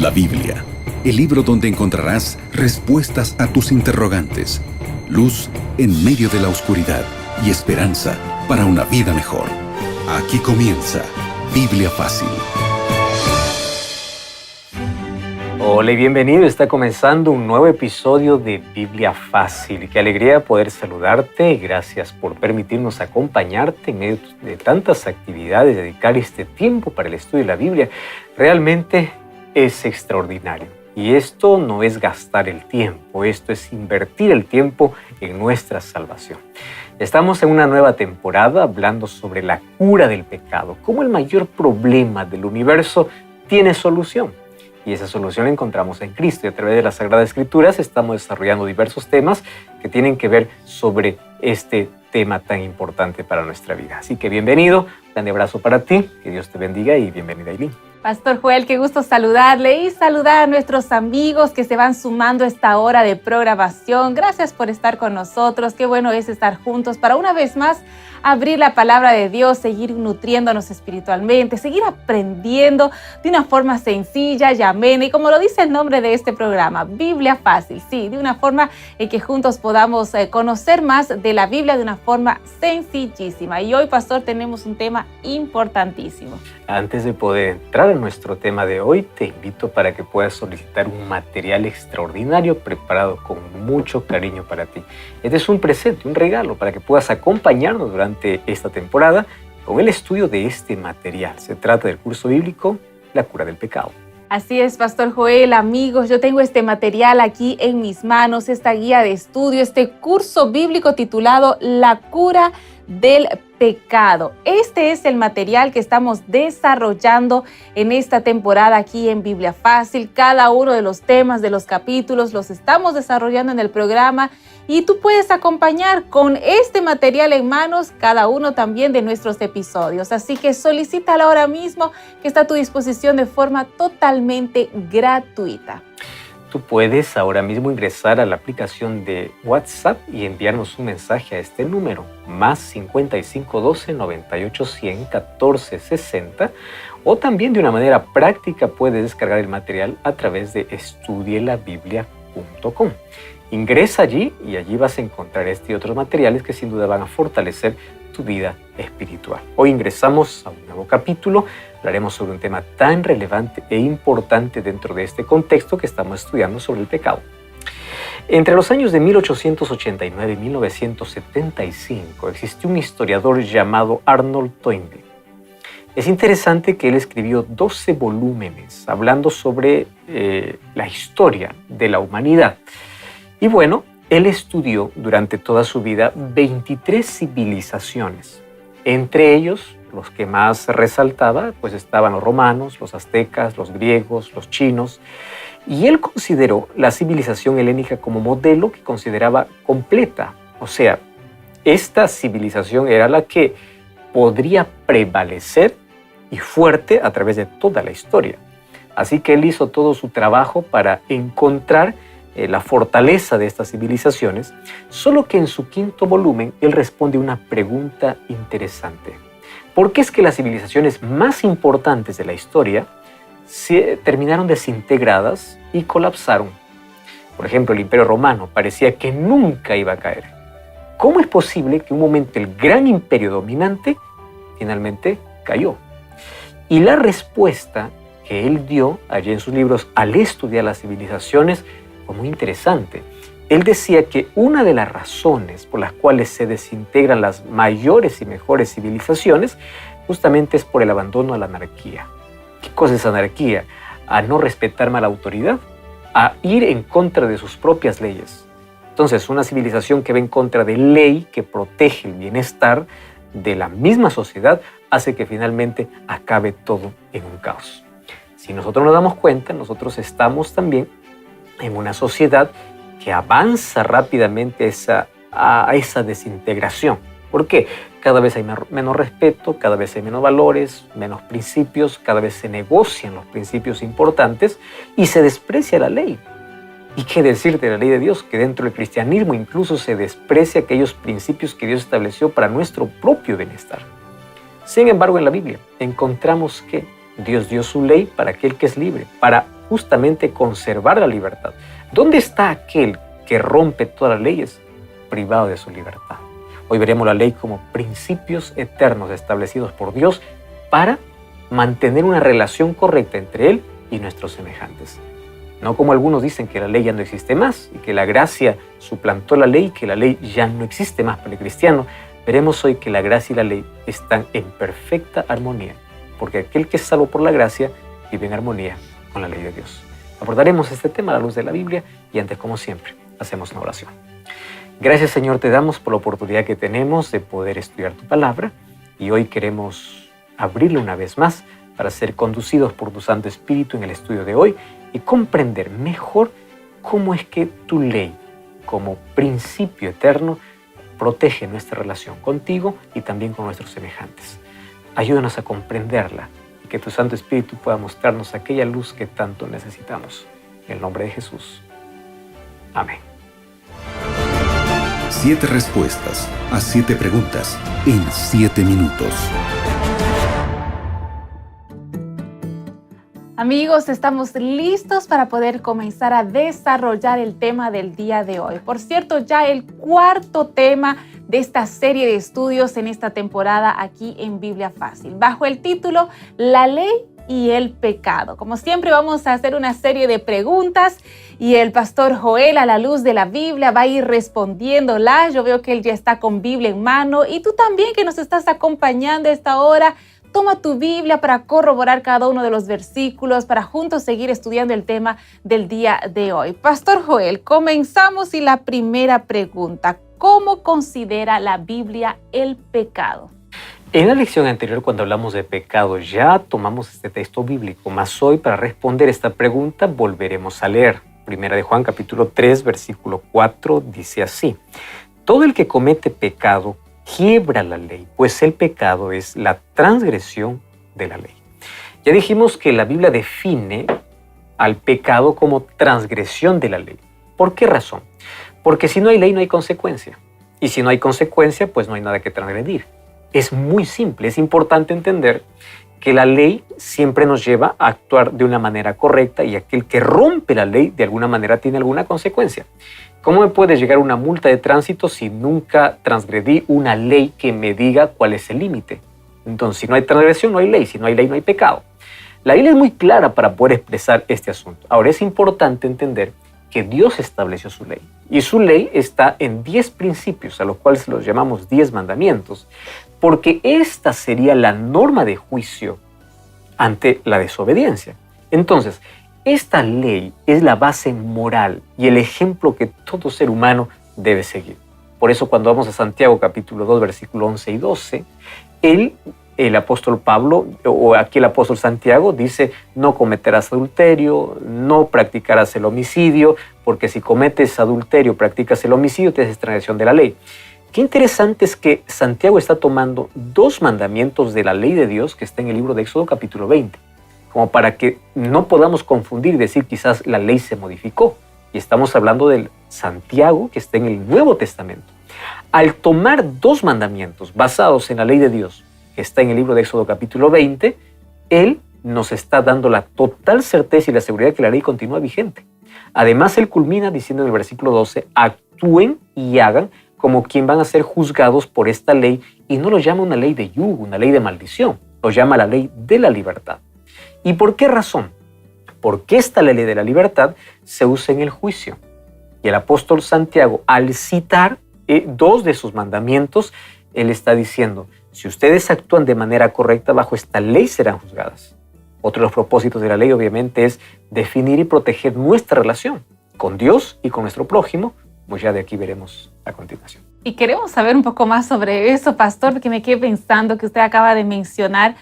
La Biblia, el libro donde encontrarás respuestas a tus interrogantes, luz en medio de la oscuridad y esperanza para una vida mejor. Aquí comienza Biblia Fácil. Hola y bienvenido. Está comenzando un nuevo episodio de Biblia Fácil. Qué alegría poder saludarte. Gracias por permitirnos acompañarte en medio de tantas actividades, dedicar este tiempo para el estudio de la Biblia. Realmente es extraordinario. Y esto no es gastar el tiempo, esto es invertir el tiempo en nuestra salvación. Estamos en una nueva temporada hablando sobre la cura del pecado, cómo el mayor problema del universo tiene solución. Y esa solución la encontramos en Cristo. Y a través de las Sagradas Escrituras estamos desarrollando diversos temas que tienen que ver sobre este tema tan importante para nuestra vida. Así que bienvenido, un grande abrazo para ti, que Dios te bendiga y bienvenida, Aileen. Pastor Joel, qué gusto saludarle y saludar a nuestros amigos que se van sumando a esta hora de programación. Gracias por estar con nosotros. Qué bueno es estar juntos para una vez más abrir la palabra de Dios, seguir nutriéndonos espiritualmente, seguir aprendiendo de una forma sencilla y amena. Y como lo dice el nombre de este programa, Biblia Fácil. Sí, de una forma en que juntos podamos conocer más de la Biblia de una forma sencillísima. Y hoy, Pastor, tenemos un tema importantísimo. Antes de poder entrar en nuestro tema de hoy, te invito para que puedas solicitar un material extraordinario preparado con mucho cariño para ti. Este es un presente, un regalo para que puedas acompañarnos durante esta temporada con el estudio de este material. Se trata del curso bíblico La cura del pecado. Así es, Pastor Joel, amigos, yo tengo este material aquí en mis manos, esta guía de estudio, este curso bíblico titulado La cura del pecado. Este es el material que estamos desarrollando en esta temporada aquí en Biblia Fácil. Cada uno de los temas de los capítulos los estamos desarrollando en el programa y tú puedes acompañar con este material en manos cada uno también de nuestros episodios. Así que solicítalo ahora mismo, que está a tu disposición de forma totalmente gratuita. Tú puedes ahora mismo ingresar a la aplicación de WhatsApp y enviarnos un mensaje a este número, más 5512 98 100 14 60, o también de una manera práctica puedes descargar el material a través de estudielabiblia.com. Ingresa allí y allí vas a encontrar este y otros materiales que sin duda van a fortalecer tu vida espiritual. Hoy ingresamos a un nuevo capítulo. Hablaremos sobre un tema tan relevante e importante dentro de este contexto que estamos estudiando sobre el pecado. Entre los años de 1889 y 1975 existió un historiador llamado Arnold Toynbee. Es interesante que él escribió 12 volúmenes hablando sobre la historia de la humanidad. Y bueno, él estudió durante toda su vida 23 civilizaciones. Entre ellos, los que más resaltaba, pues estaban los romanos, los aztecas, los griegos, los chinos. Y él consideró la civilización helénica como modelo que consideraba completa. O sea, esta civilización era la que podría prevalecer y fuerte a través de toda la historia. Así que él hizo todo su trabajo para encontrar la fortaleza de estas civilizaciones, solo que en su quinto volumen él responde una pregunta interesante. ¿Por qué es que las civilizaciones más importantes de la historia se terminaron desintegradas y colapsaron? Por ejemplo, el Imperio Romano parecía que nunca iba a caer. ¿Cómo es posible que un momento el gran imperio dominante finalmente cayó? Y la respuesta que él dio allí en sus libros al estudiar las civilizaciones fue muy interesante. Él decía que una de las razones por las cuales se desintegran las mayores y mejores civilizaciones justamente es por el abandono a la anarquía. ¿Qué cosa es anarquía? A no respetar más la autoridad, a ir en contra de sus propias leyes. Entonces, una civilización que va en contra de ley que protege el bienestar de la misma sociedad hace que finalmente acabe todo en un caos. Si nosotros nos damos cuenta, nosotros estamos también en una sociedad que avanza rápidamente a esa desintegración. ¿Por qué? Cada vez hay menos respeto, cada vez hay menos valores, menos principios, cada vez se negocian los principios importantes y se desprecia la ley. ¿Y qué decir de la ley de Dios? Que dentro del cristianismo incluso se desprecia aquellos principios que Dios estableció para nuestro propio bienestar. Sin embargo, en la Biblia encontramos que Dios dio su ley para aquel que es libre, para justamente conservar la libertad. ¿Dónde está aquel que rompe todas las leyes? Privado de su libertad. Hoy veremos la ley como principios eternos establecidos por Dios para mantener una relación correcta entre Él y nuestros semejantes. No como algunos dicen que la ley ya no existe más y que la gracia suplantó la ley y que la ley ya no existe más para el cristiano. Veremos hoy que la gracia y la ley están en perfecta armonía, porque aquel que es salvo por la gracia vive en armonía con la ley de Dios. Abordaremos este tema a la luz de la Biblia y antes, como siempre, hacemos una oración. Gracias, Señor, te damos por la oportunidad que tenemos de poder estudiar tu palabra y hoy queremos abrirla una vez más para ser conducidos por tu Santo Espíritu en el estudio de hoy y comprender mejor cómo es que tu ley, como principio eterno, protege nuestra relación contigo y también con nuestros semejantes. Ayúdanos a comprenderla y que tu Santo Espíritu pueda mostrarnos aquella luz que tanto necesitamos. En el nombre de Jesús. Amén. 7 respuestas a 7 preguntas en 7 minutos. Amigos, estamos listos para poder comenzar a desarrollar el tema del día de hoy. Por cierto, ya el cuarto tema de esta serie de estudios en esta temporada aquí en Biblia Fácil, bajo el título La Ley y el Pecado. Como siempre, vamos a hacer una serie de preguntas y el pastor Joel, a la luz de la Biblia, va a ir respondiéndolas. Yo veo que él ya está con Biblia en mano y tú también que nos estás acompañando a esta hora. Toma tu Biblia para corroborar cada uno de los versículos, para juntos seguir estudiando el tema del día de hoy. Pastor Joel, comenzamos y la primera pregunta, ¿cómo considera la Biblia el pecado? En la lección anterior, cuando hablamos de pecado, ya tomamos este texto bíblico, mas hoy para responder esta pregunta volveremos a leer. Primera de Juan, capítulo 3, versículo 4, dice así: todo el que comete pecado quiebra la ley, pues el pecado es la transgresión de la ley. Ya dijimos que la Biblia define al pecado como transgresión de la ley. ¿Por qué razón? Porque si no hay ley, no hay consecuencia. Y si no hay consecuencia, pues no hay nada que transgredir. Es muy simple, es importante entender que la ley siempre nos lleva a actuar de una manera correcta y aquel que rompe la ley de alguna manera tiene alguna consecuencia. ¿Cómo me puede llegar una multa de tránsito si nunca transgredí una ley que me diga cuál es el límite? Entonces, si no hay transgresión, no hay ley. Si no hay ley, no hay pecado. La Biblia es muy clara para poder expresar este asunto. Ahora, es importante entender que Dios estableció su ley. Y su ley está en 10 principios, a los cuales los llamamos 10 mandamientos, porque esta sería la norma de juicio ante la desobediencia. Entonces, esta ley es la base moral y el ejemplo que todo ser humano debe seguir. Por eso cuando vamos a Santiago capítulo 2, versículo 11 y 12, el apóstol Pablo, o aquí el apóstol Santiago, dice: no cometerás adulterio, no practicarás el homicidio, porque si cometes adulterio, practicas el homicidio, te haces transgresión de la ley. Qué interesante es que Santiago está tomando 2 mandamientos de la ley de Dios que está en el libro de Éxodo capítulo 20, como para que no podamos confundir y decir quizás la ley se modificó. Y estamos hablando del Santiago que está en el Nuevo Testamento. Al tomar 2 mandamientos basados en la ley de Dios, que está en el libro de Éxodo capítulo 20, él nos está dando la total certeza y la seguridad que la ley continúa vigente. Además, él culmina diciendo en el versículo 12, actúen y hagan como quien van a ser juzgados por esta ley, y no lo llama una ley de yugo, una ley de maldición, lo llama la ley de la libertad. ¿Y por qué razón? Porque esta ley de la libertad se usa en el juicio. Y el apóstol Santiago, al citar 2 de sus mandamientos, él está diciendo: si ustedes actúan de manera correcta bajo esta ley, serán juzgadas. Otro de los propósitos de la ley, obviamente, es definir y proteger nuestra relación con Dios y con nuestro prójimo, pues ya de aquí veremos a continuación. Y queremos saber un poco más sobre eso, pastor, porque me quedé pensando que usted acaba de mencionar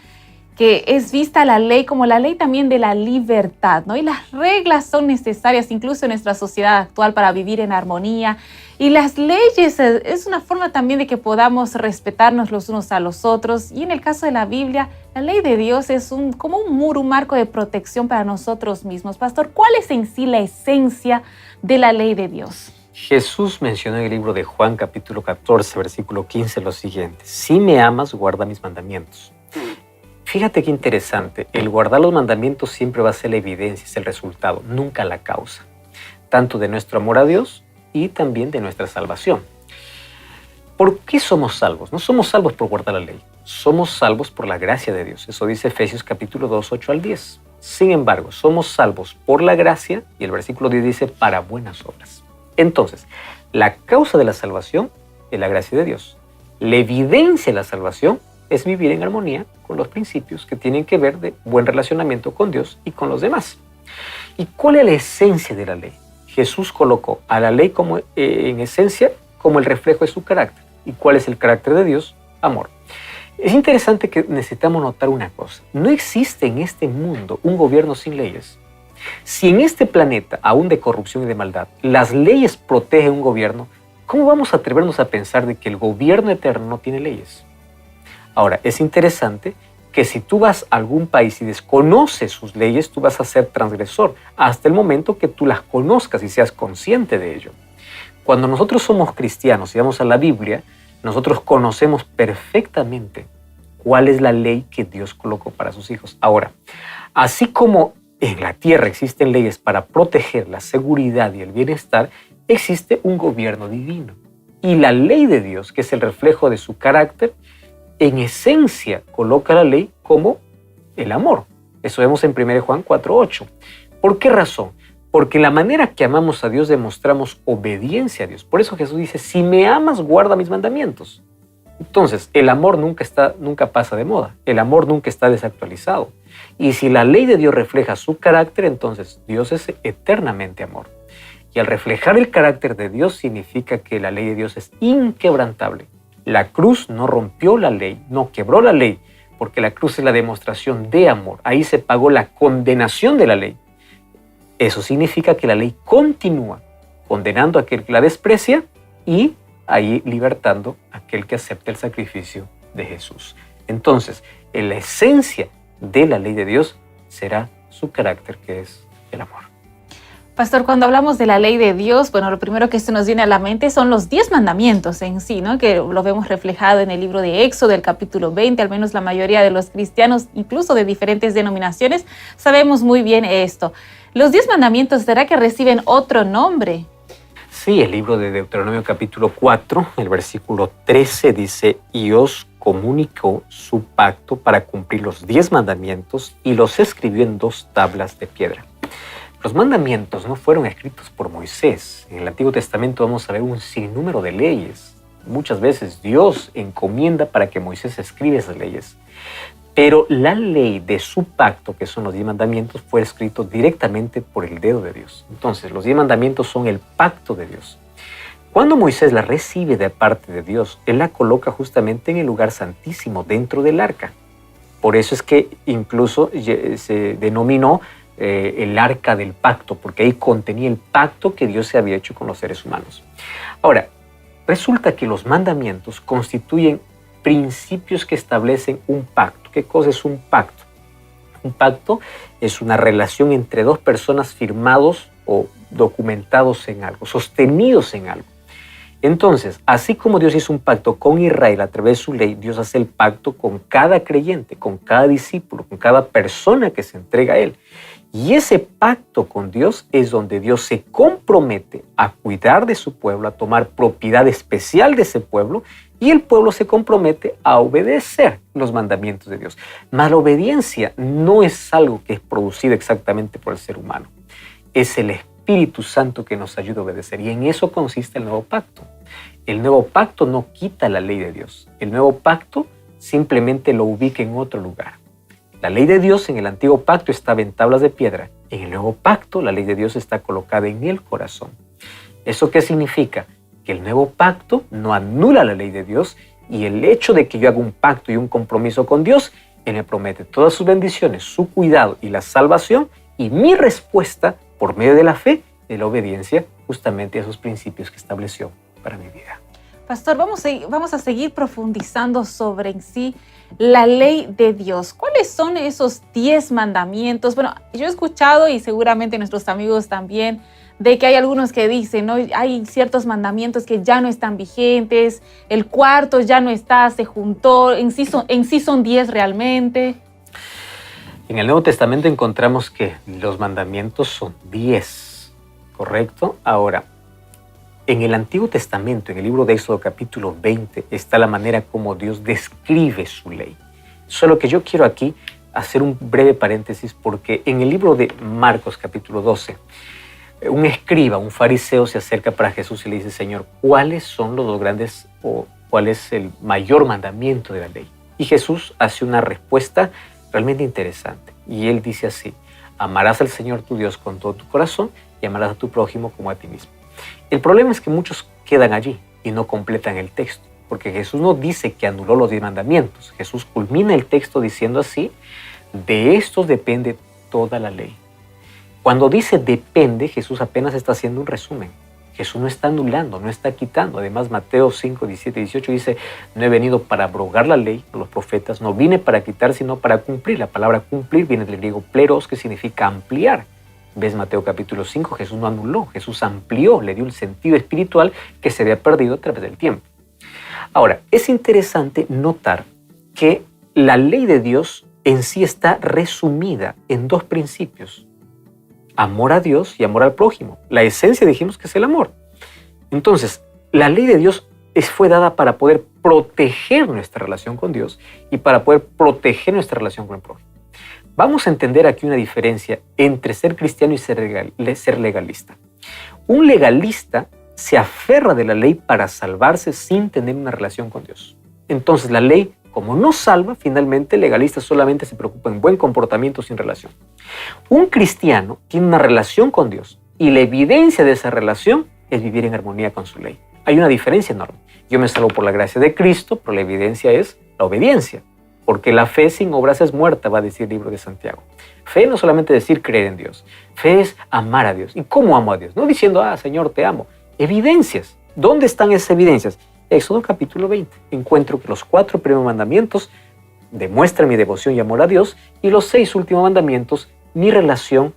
que es vista la ley como la ley también de la libertad, ¿no? Y las reglas son necesarias incluso en nuestra sociedad actual para vivir en armonía. Y las leyes es una forma también de que podamos respetarnos los unos a los otros. Y en el caso de la Biblia, la ley de Dios es como un muro, un marco de protección para nosotros mismos. Pastor, ¿cuál es en sí la esencia de la ley de Dios? Jesús mencionó en el libro de Juan capítulo 14, versículo 15 lo siguiente: si me amas, guarda mis mandamientos. Fíjate qué interesante, el guardar los mandamientos siempre va a ser la evidencia, es el resultado, nunca la causa, tanto de nuestro amor a Dios y también de nuestra salvación. ¿Por qué somos salvos? No somos salvos por guardar la ley, somos salvos por la gracia de Dios. Eso dice Efesios capítulo 2, 8 al 10. Sin embargo, somos salvos por la gracia, y el versículo 10 dice, para buenas obras. Entonces, la causa de la salvación es la gracia de Dios. La evidencia de la salvación es vivir en armonía con los principios que tienen que ver de buen relacionamiento con Dios y con los demás. ¿Y cuál es la esencia de la ley? Jesús colocó a la ley como, en esencia, como el reflejo de su carácter. ¿Y cuál es el carácter de Dios? Amor. Es interesante que necesitamos notar una cosa. No existe en este mundo un gobierno sin leyes. Si en este planeta, aún de corrupción y de maldad, las leyes protegen un gobierno, ¿cómo vamos a atrevernos a pensar de que el gobierno eterno no tiene leyes? Ahora, es interesante que si tú vas a algún país y desconoces sus leyes, tú vas a ser transgresor hasta el momento que tú las conozcas y seas consciente de ello. Cuando nosotros somos cristianos y vamos a la Biblia, nosotros conocemos perfectamente cuál es la ley que Dios colocó para sus hijos. Ahora, así como en la tierra existen leyes para proteger la seguridad y el bienestar, existe un gobierno divino. Y la ley de Dios, que es el reflejo de su carácter, en esencia coloca la ley como el amor. Eso vemos en 1 Juan 4:8. ¿Por qué razón? Porque la manera que amamos a Dios demostramos obediencia a Dios. Por eso Jesús dice, si me amas, guarda mis mandamientos. Entonces, el amor nunca pasa de moda. El amor nunca está desactualizado. Y si la ley de Dios refleja su carácter, entonces Dios es eternamente amor. Y al reflejar el carácter de Dios significa que la ley de Dios es inquebrantable. La cruz no rompió la ley, no quebró la ley, porque la cruz es la demostración de amor. Ahí se pagó la condenación de la ley. Eso significa que la ley continúa condenando a aquel que la desprecia y ahí libertando a aquel que acepta el sacrificio de Jesús. Entonces, en la esencia de la ley de Dios será su carácter, que es el amor. Pastor, cuando hablamos de la ley de Dios, bueno, lo primero que se nos viene a la mente son los 10 mandamientos en sí, ¿no? Que lo vemos reflejado en el libro de Éxodo, el capítulo 20, al menos la mayoría de los cristianos, incluso de diferentes denominaciones, sabemos muy bien esto. Los 10 mandamientos, ¿será que reciben otro nombre? Sí, el libro de Deuteronomio capítulo 4, el versículo 13 dice, y os comunicó su pacto para cumplir los 10 mandamientos y los escribió en 2 tablas de piedra. Los mandamientos no fueron escritos por Moisés. En el Antiguo Testamento vamos a ver un sinnúmero de leyes. Muchas veces Dios encomienda para que Moisés escriba esas leyes. Pero la ley de su pacto, que son los 10 mandamientos, fue escrito directamente por el dedo de Dios. Entonces, los 10 mandamientos son el pacto de Dios. Cuando Moisés la recibe de parte de Dios, él la coloca justamente en el lugar santísimo, dentro del arca. Por eso es que incluso se denominó el arca del pacto, porque ahí contenía el pacto que Dios se había hecho con los seres humanos. Ahora, resulta que los mandamientos constituyen principios que establecen un pacto. ¿Qué cosa es un pacto? Un pacto es una relación entre dos personas firmados o documentados en algo, sostenidos en algo. Entonces, así como Dios hizo un pacto con Israel a través de su ley, Dios hace el pacto con cada creyente, con cada discípulo, con cada persona que se entrega a Él. Y ese pacto con Dios es donde Dios se compromete a cuidar de su pueblo, a tomar propiedad especial de ese pueblo, y el pueblo se compromete a obedecer los mandamientos de Dios. Mas la obediencia no es algo que es producido exactamente por el ser humano. Es el Espíritu Santo que nos ayuda a obedecer, y en eso consiste el nuevo pacto. El nuevo pacto no quita la ley de Dios. El nuevo pacto simplemente lo ubica en otro lugar. La ley de Dios en el antiguo pacto estaba en tablas de piedra. En el nuevo pacto, la ley de Dios está colocada en el corazón. ¿Eso qué significa? Que el nuevo pacto no anula la ley de Dios, y el hecho de que yo haga un pacto y un compromiso con Dios, Él me promete todas sus bendiciones, su cuidado y la salvación, y mi respuesta por medio de la fe, de la obediencia, justamente a esos principios que estableció para mi vida. Pastor, vamos a seguir profundizando sobre en sí la ley de Dios. ¿Cuáles son esos 10 mandamientos? Bueno, yo he escuchado, y seguramente nuestros amigos también, de que hay algunos que dicen, ¿no? Hay ciertos mandamientos que ya no están vigentes, el cuarto ya no está, se juntó, en sí son 10 realmente. En el Nuevo Testamento encontramos que los mandamientos son 10, ¿correcto? Ahora, en el Antiguo Testamento, en el libro de Éxodo capítulo 20, está la manera como Dios describe su ley. Solo que yo quiero aquí hacer un breve paréntesis porque en el libro de Marcos capítulo 12, un escriba, un fariseo se acerca para Jesús y le dice, Señor, ¿cuáles son los dos grandes o cuál es el mayor mandamiento de la ley? Y Jesús hace una respuesta realmente interesante. Y él dice así, amarás al Señor tu Dios con todo tu corazón y amarás a tu prójimo como a ti mismo. El problema es que muchos quedan allí y no completan el texto, porque Jesús no dice que anuló los 10 mandamientos. Jesús culmina el texto diciendo así, de estos depende toda la ley. Cuando dice depende, Jesús apenas está haciendo un resumen. Jesús no está anulando, no está quitando. Además, Mateo 5, 17 y 18 dice, no he venido para abrogar la ley, los profetas, no vine para quitar, sino para cumplir. La palabra cumplir viene del griego pleros, que significa ampliar. ¿Ves Mateo capítulo 5? Jesús no anuló, Jesús amplió, le dio un sentido espiritual que se había perdido a través del tiempo. Ahora, es interesante notar que la ley de Dios en sí está resumida en 2 principios. Amor a Dios y amor al prójimo. La esencia dijimos que es el amor. Entonces, la ley de Dios fue dada para poder proteger nuestra relación con Dios y para poder proteger nuestra relación con el prójimo. Vamos a entender aquí una diferencia entre ser cristiano y ser legalista. Un legalista se aferra de la ley para salvarse sin tener una relación con Dios. Entonces la ley, como no salva, finalmente el legalista solamente se preocupa en buen comportamiento sin relación. Un cristiano tiene una relación con Dios y la evidencia de esa relación es vivir en armonía con su ley. Hay una diferencia enorme. Yo me salvo por la gracia de Cristo, pero la evidencia es la obediencia. Porque la fe sin obras es muerta, va a decir el libro de Santiago. Fe no solamente decir creer en Dios. Fe es amar a Dios. ¿Y cómo amo a Dios? No diciendo, Señor, te amo. Evidencias. ¿Dónde están esas evidencias? Éxodo capítulo 20. Encuentro que los 4 primeros mandamientos demuestran mi devoción y amor a Dios y los 6 últimos mandamientos, mi relación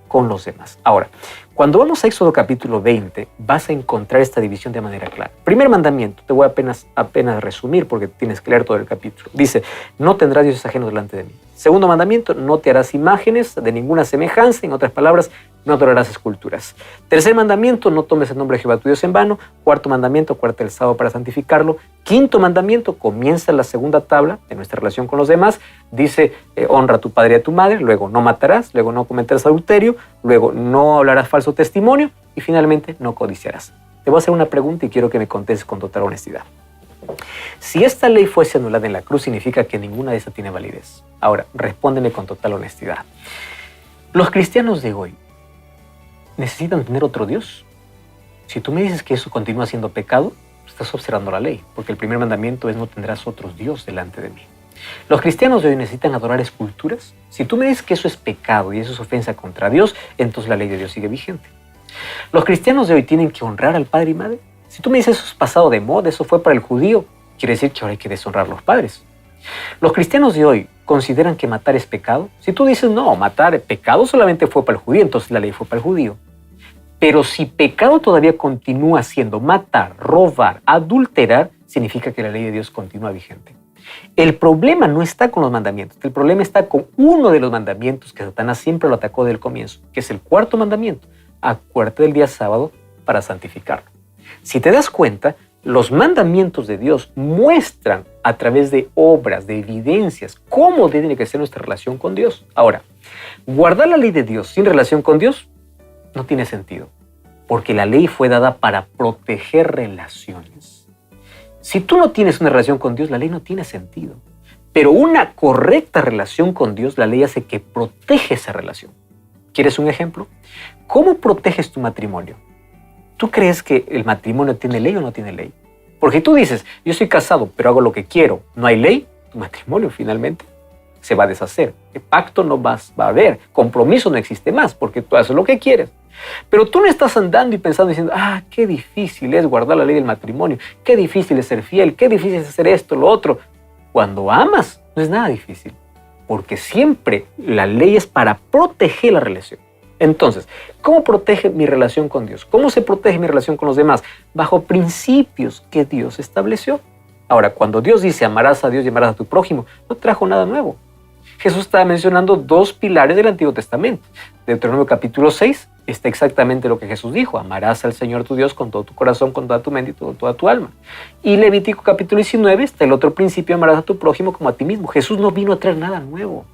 con los demás. Ahora, cuando vamos a Éxodo capítulo 20, vas a encontrar esta división de manera clara. Primer mandamiento, te voy a apenas resumir porque tienes que leer todo el capítulo. Dice, no tendrás dioses ajenos delante de mí. Segundo mandamiento, no te harás imágenes de ninguna semejanza. En otras palabras, no adorarás esculturas. Tercer mandamiento, no tomes el nombre de Jehová tu Dios en vano. Cuarto mandamiento, acuérdate el sábado para santificarlo. Quinto mandamiento, comienza la segunda tabla de nuestra relación con los demás. Dice, honra a tu padre y a tu madre. Luego, no matarás. Luego, no cometerás adulterio. Luego, no hablarás falso testimonio. Y finalmente, no codiciarás. Te voy a hacer una pregunta y quiero que me contestes con total honestidad. Si esta ley fuese anulada en la cruz, significa que ninguna de esas tiene validez. Ahora, respóndeme con total honestidad. Los cristianos de hoy necesitan tener otro Dios. Si tú me dices que eso continúa siendo pecado, estás observando la ley, porque el primer mandamiento es no tendrás otros Dios delante de mí. Los cristianos de hoy necesitan adorar esculturas. Si tú me dices que eso es pecado y eso es ofensa contra Dios, entonces la ley de Dios sigue vigente. Los cristianos de hoy tienen que honrar al padre y madre. Si tú me dices eso es pasado de moda, eso fue para el judío, quiere decir que ahora hay que deshonrar a los padres. Los cristianos de hoy consideran que matar es pecado. Si tú dices, no, matar pecado solamente fue para el judío, entonces la ley fue para el judío. Pero si pecado todavía continúa siendo matar, robar, adulterar, significa que la ley de Dios continúa vigente. El problema no está con los mandamientos, el problema está con uno de los mandamientos que Satanás siempre lo atacó desde el comienzo, que es el 4.º mandamiento. Acuérdate del día sábado para santificarlo. Si te das cuenta, los mandamientos de Dios muestran a través de obras, de evidencias, cómo tiene que ser nuestra relación con Dios. Ahora, guardar la ley de Dios sin relación con Dios no tiene sentido, porque la ley fue dada para proteger relaciones. Si tú no tienes una relación con Dios, la ley no tiene sentido. Pero una correcta relación con Dios, la ley hace que protege esa relación. ¿Quieres un ejemplo? ¿Cómo proteges tu matrimonio? ¿Tú crees que el matrimonio tiene ley o no tiene ley? Porque tú dices, yo soy casado, pero hago lo que quiero. ¿No hay ley? Tu matrimonio finalmente se va a deshacer. El pacto no va a haber. Compromiso no existe más porque tú haces lo que quieres. Pero tú no estás andando y pensando diciendo, qué difícil es guardar la ley del matrimonio. Qué difícil es ser fiel. Qué difícil es hacer esto, lo otro. Cuando amas, no es nada difícil. Porque siempre la ley es para proteger la relación. Entonces, ¿cómo protege mi relación con Dios? ¿Cómo se protege mi relación con los demás? Bajo principios que Dios estableció. Ahora, cuando Dios dice amarás a Dios y amarás a tu prójimo, no trajo nada nuevo. Jesús estaba mencionando dos pilares del Antiguo Testamento. Deuteronomio capítulo 6 está exactamente lo que Jesús dijo: amarás al Señor tu Dios con todo tu corazón, con toda tu mente y con toda tu alma. Y Levítico capítulo 19 está el otro principio: amarás a tu prójimo como a ti mismo. Jesús no vino a traer nada nuevo.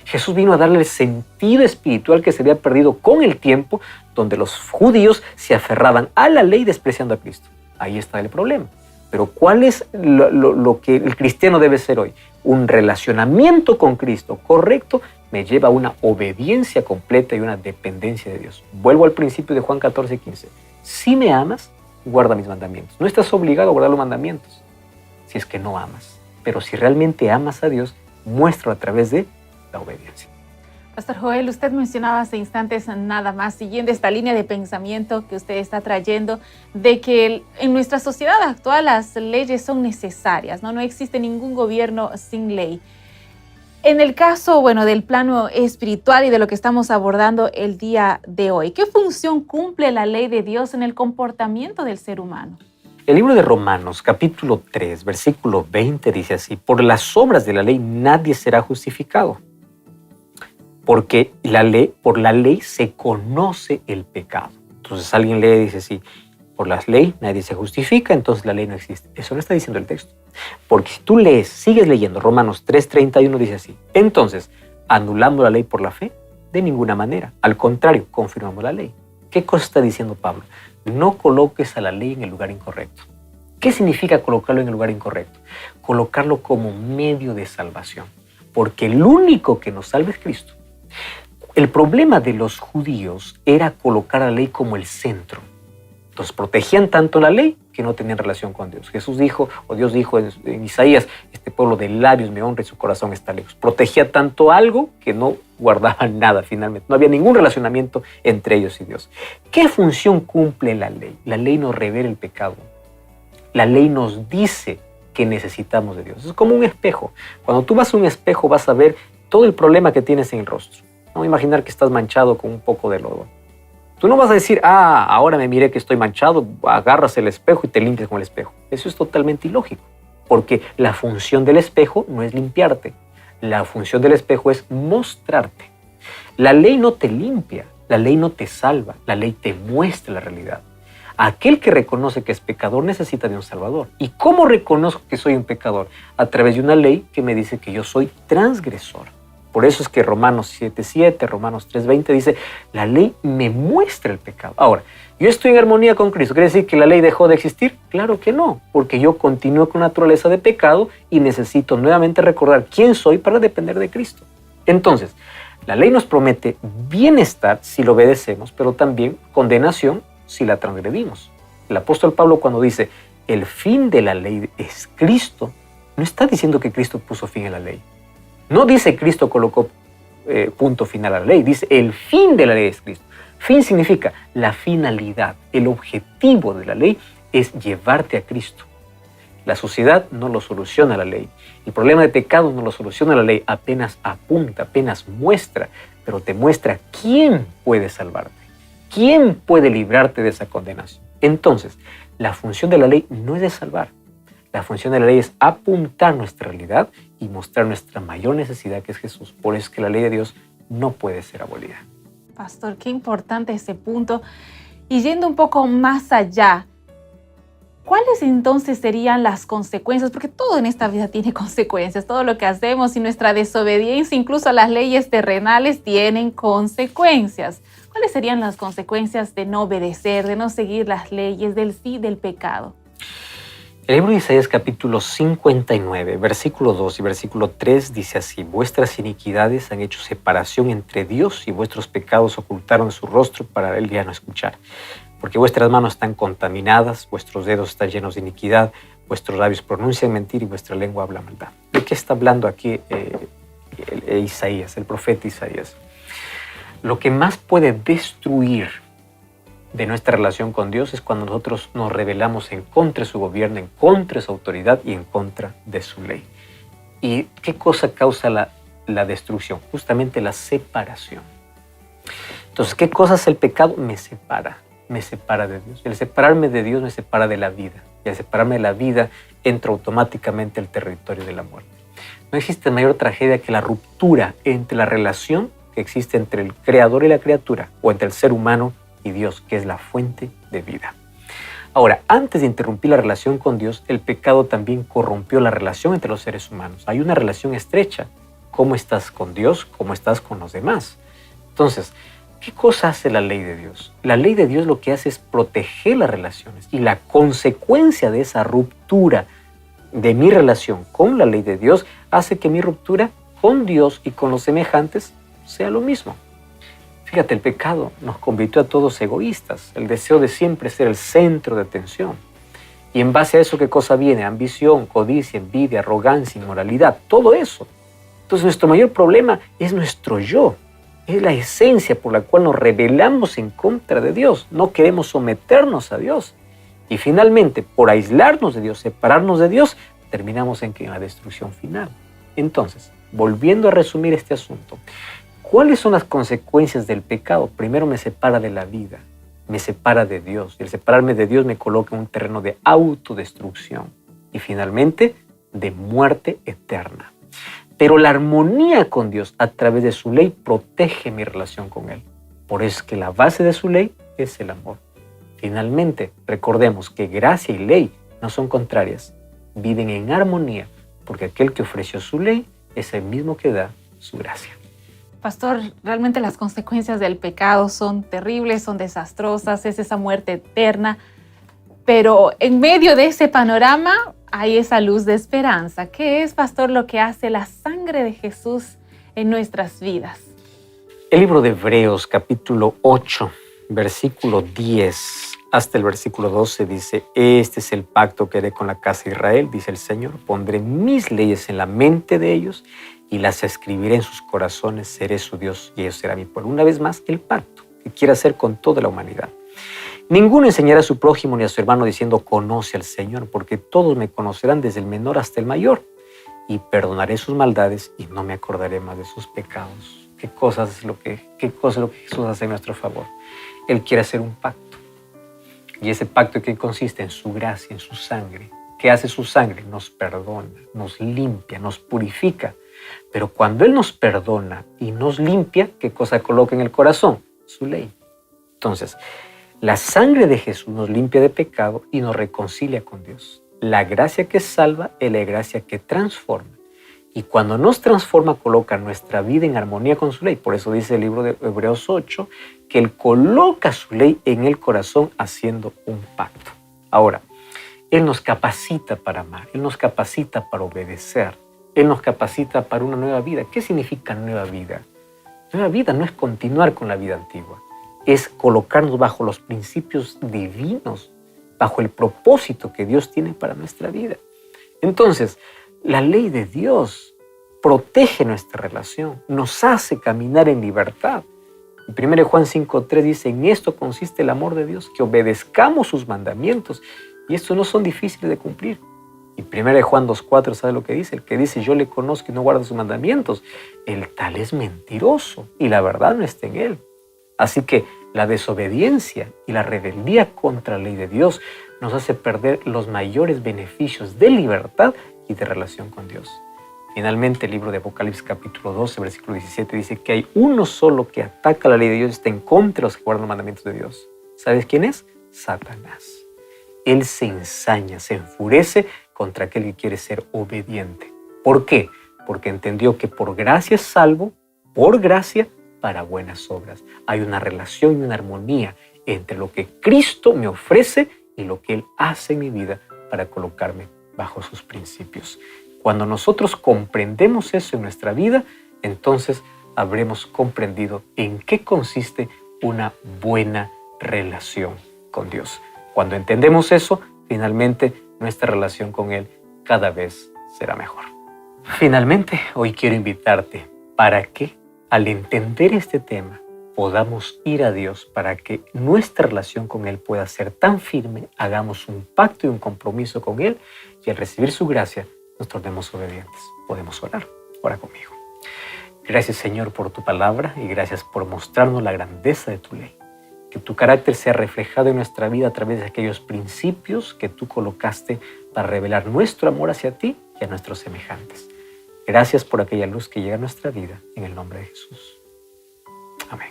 Jesús vino a darle el sentido espiritual que se había perdido con el tiempo, donde los judíos se aferraban a la ley despreciando a Cristo. Ahí está el problema. Pero ¿cuál es lo que el cristiano debe ser hoy? Un relacionamiento con Cristo correcto me lleva a una obediencia completa y una dependencia de Dios. Vuelvo al principio de Juan 14:15. Si me amas, guarda mis mandamientos. No estás obligado a guardar los mandamientos si es que no amas. Pero si realmente amas a Dios, muéstralo a través de la obediencia. Pastor Joel, usted mencionaba hace instantes nada más, siguiendo esta línea de pensamiento que usted está trayendo, de que en nuestra sociedad actual las leyes son necesarias, ¿no? No existe ningún gobierno sin ley. En el caso, del plano espiritual y de lo que estamos abordando el día de hoy, ¿qué función cumple la ley de Dios en el comportamiento del ser humano? El libro de Romanos, capítulo 3, versículo 20, dice así: por las obras de la ley nadie será justificado, porque por la ley se conoce el pecado. Entonces alguien lee y dice, sí, por la ley nadie se justifica, entonces la ley no existe. Eso no está diciendo el texto. Porque si tú lees, sigues leyendo, Romanos 3:31 dice así: entonces, ¿anulamos la ley por la fe? De ninguna manera. Al contrario, confirmamos la ley. ¿Qué cosa está diciendo Pablo? No coloques a la ley en el lugar incorrecto. ¿Qué significa colocarlo en el lugar incorrecto? Colocarlo como medio de salvación. Porque el único que nos salva es Cristo. El problema de los judíos era colocar a la ley como el centro. Entonces protegían tanto la ley que no tenían relación con Dios. Jesús dijo, o Dios dijo en Isaías, este pueblo de labios me honra y su corazón está lejos. Protegía tanto algo que no guardaban nada finalmente. No había ningún relacionamiento entre ellos y Dios. ¿Qué función cumple la ley? La ley nos revela el pecado. La ley nos dice que necesitamos de Dios. Es como un espejo. Cuando tú vas a un espejo vas a ver todo el problema que tienes en el rostro. Vamos a imaginar que estás manchado con un poco de lodo. Tú no vas a decir, ahora me miré que estoy manchado, agarras el espejo y te limpias con el espejo. Eso es totalmente ilógico, porque la función del espejo no es limpiarte. La función del espejo es mostrarte. La ley no te limpia, la ley no te salva, la ley te muestra la realidad. Aquel que reconoce que es pecador necesita de un salvador. ¿Y cómo reconozco que soy un pecador? A través de una ley que me dice que yo soy transgresor. Por eso es que Romanos 7:7, Romanos 3:20 dice, la ley me muestra el pecado. Ahora, ¿yo estoy en armonía con Cristo? ¿Quiere decir que la ley dejó de existir? Claro que no, porque yo continúo con naturaleza de pecado y necesito nuevamente recordar quién soy para depender de Cristo. Entonces, la ley nos promete bienestar si lo obedecemos, pero también condenación si la transgredimos. El apóstol Pablo, cuando dice, el fin de la ley es Cristo, no está diciendo que Cristo puso fin a la ley. No dice Cristo colocó punto final a la ley, dice el fin de la ley es Cristo. Fin significa la finalidad, el objetivo de la ley es llevarte a Cristo. La sociedad no lo soluciona la ley. El problema de pecado no lo soluciona la ley, apenas apunta, apenas muestra, pero te muestra quién puede salvarte, quién puede librarte de esa condenación. Entonces, la función de la ley no es de salvar. La función de la ley es apuntar nuestra realidad y mostrar nuestra mayor necesidad, que es Jesús. Por eso es que la ley de Dios no puede ser abolida. Pastor, qué importante ese punto. Y yendo un poco más allá, ¿cuáles entonces serían las consecuencias? Porque todo en esta vida tiene consecuencias. Todo lo que hacemos y nuestra desobediencia, incluso a las leyes terrenales, tienen consecuencias. ¿Cuáles serían las consecuencias de no obedecer, de no seguir las leyes, del pecado? El libro de Isaías capítulo 59, versículo 2 y versículo 3 dice así: vuestras iniquidades han hecho separación entre Dios y vuestros pecados ocultaron su rostro para él ya no escuchar. Porque vuestras manos están contaminadas, vuestros dedos están llenos de iniquidad, vuestros labios pronuncian mentira y vuestra lengua habla maldad. ¿De qué está hablando aquí Isaías, el profeta Isaías? Lo que más puede destruir de nuestra relación con Dios es cuando nosotros nos rebelamos en contra de su gobierno, en contra de su autoridad y en contra de su ley. ¿Y qué cosa causa la destrucción? Justamente la separación. Entonces, ¿qué cosa es el pecado? Me separa de Dios. El separarme de Dios me separa de la vida. Y al separarme de la vida, entro automáticamente al territorio de la muerte. No existe mayor tragedia que la ruptura entre la relación que existe entre el creador y la criatura, o entre el ser humano y Dios, que es la fuente de vida. Ahora, antes de interrumpir la relación con Dios, el pecado también corrompió la relación entre los seres humanos. Hay una relación estrecha. ¿Cómo estás con Dios? ¿Cómo estás con los demás? Entonces, ¿qué cosa hace la ley de Dios? La ley de Dios lo que hace es proteger las relaciones, y la consecuencia de esa ruptura de mi relación con la ley de Dios hace que mi ruptura con Dios y con los semejantes sea lo mismo. Fíjate, el pecado nos convirtió a todos egoístas, el deseo de siempre ser el centro de atención. Y en base a eso, ¿qué cosa viene? Ambición, codicia, envidia, arrogancia, inmoralidad, todo eso. Entonces nuestro mayor problema es nuestro yo. Es la esencia por la cual nos rebelamos en contra de Dios. No queremos someternos a Dios. Y finalmente, por aislarnos de Dios, separarnos de Dios, terminamos en la destrucción final. Entonces, volviendo a resumir este asunto, ¿cuáles son las consecuencias del pecado? Primero, me separa de la vida, me separa de Dios. Y el separarme de Dios me coloca en un terreno de autodestrucción. Y finalmente, de muerte eterna. Pero la armonía con Dios a través de su ley protege mi relación con Él. Por eso es que la base de su ley es el amor. Finalmente, recordemos que gracia y ley no son contrarias, viven en armonía, porque aquel que ofreció su ley es el mismo que da su gracia. Pastor, realmente las consecuencias del pecado son terribles, son desastrosas, es esa muerte eterna, pero en medio de ese panorama hay esa luz de esperanza. ¿Qué es, pastor, lo que hace la sangre de Jesús en nuestras vidas? El libro de Hebreos, capítulo 8, versículo 10 hasta el versículo 12 dice: este es el pacto que haré con la casa de Israel, dice el Señor, pondré mis leyes en la mente de ellos y las escribiré en sus corazones, seré su Dios y ellos serán mi pueblo. Una vez más, el pacto que quiere hacer con toda la humanidad. Ninguno enseñará a su prójimo ni a su hermano diciendo conoce al Señor, porque todos me conocerán desde el menor hasta el mayor, y perdonaré sus maldades y no me acordaré más de sus pecados. ¿Qué cosa es lo que Jesús hace en nuestro favor? Él quiere hacer un pacto. ¿Y ese pacto que consiste? En su gracia, en su sangre. ¿Qué hace su sangre? Nos perdona, nos limpia, nos purifica. Pero cuando Él nos perdona y nos limpia, ¿qué cosa coloca en el corazón? Su ley. Entonces, la sangre de Jesús nos limpia de pecado y nos reconcilia con Dios. La gracia que salva es la gracia que transforma. Y cuando nos transforma, coloca nuestra vida en armonía con su ley. Por eso dice el libro de Hebreos 8, que Él coloca su ley en el corazón haciendo un pacto. Ahora, Él nos capacita para amar, Él nos capacita para obedecer, Él nos capacita para una nueva vida. ¿Qué significa nueva vida? Nueva vida no es continuar con la vida antigua, es colocarnos bajo los principios divinos, bajo el propósito que Dios tiene para nuestra vida. Entonces, la ley de Dios protege nuestra relación, nos hace caminar en libertad. En 1 Juan 5:3 dice: en esto consiste el amor de Dios, que obedezcamos sus mandamientos. Y estos no son difíciles de cumplir. Y 1 Juan 2:4, ¿sabe lo que dice? El que dice yo le conozco y no guarda sus mandamientos, el tal es mentiroso y la verdad no está en él. Así que la desobediencia y la rebeldía contra la ley de Dios nos hace perder los mayores beneficios de libertad y de relación con Dios. Finalmente, el libro de Apocalipsis capítulo 12, versículo 17 dice que hay uno solo que ataca la ley de Dios y está en contra de los que guardan los mandamientos de Dios. ¿Sabes quién es? Satanás. Él se ensaña, se enfurece contra aquel que quiere ser obediente. ¿Por qué? Porque entendió que por gracia es salvo, por gracia para buenas obras. Hay una relación y una armonía entre lo que Cristo me ofrece y lo que Él hace en mi vida para colocarme bajo sus principios. Cuando nosotros comprendemos eso en nuestra vida, entonces habremos comprendido en qué consiste una buena relación con Dios. Cuando entendemos eso, finalmente nuestra relación con Él cada vez será mejor. Finalmente, hoy quiero invitarte para que al entender este tema podamos ir a Dios para que nuestra relación con Él pueda ser tan firme, hagamos un pacto y un compromiso con Él y al recibir su gracia nos tornemos obedientes. Podemos orar. Ora conmigo. Gracias, Señor, por tu palabra y gracias por mostrarnos la grandeza de tu ley. Que tu carácter sea reflejado en nuestra vida a través de aquellos principios que tú colocaste para revelar nuestro amor hacia ti y a nuestros semejantes. Gracias por aquella luz que llega a nuestra vida, en el nombre de Jesús. Amén.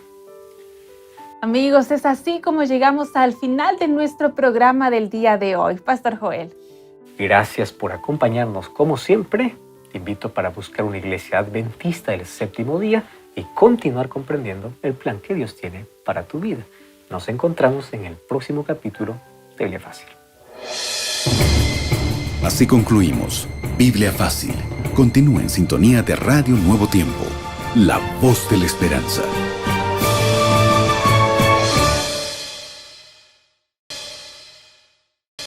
Amigos, es así como llegamos al final de nuestro programa del día de hoy. Pastor Joel. Gracias por acompañarnos como siempre. Te invito para buscar una iglesia adventista del séptimo día y continuar comprendiendo el plan que Dios tiene para tu vida. Nos encontramos en el próximo capítulo de Biblia Fácil. Así concluimos Biblia Fácil. Continúa en sintonía de Radio Nuevo Tiempo, la voz de la esperanza.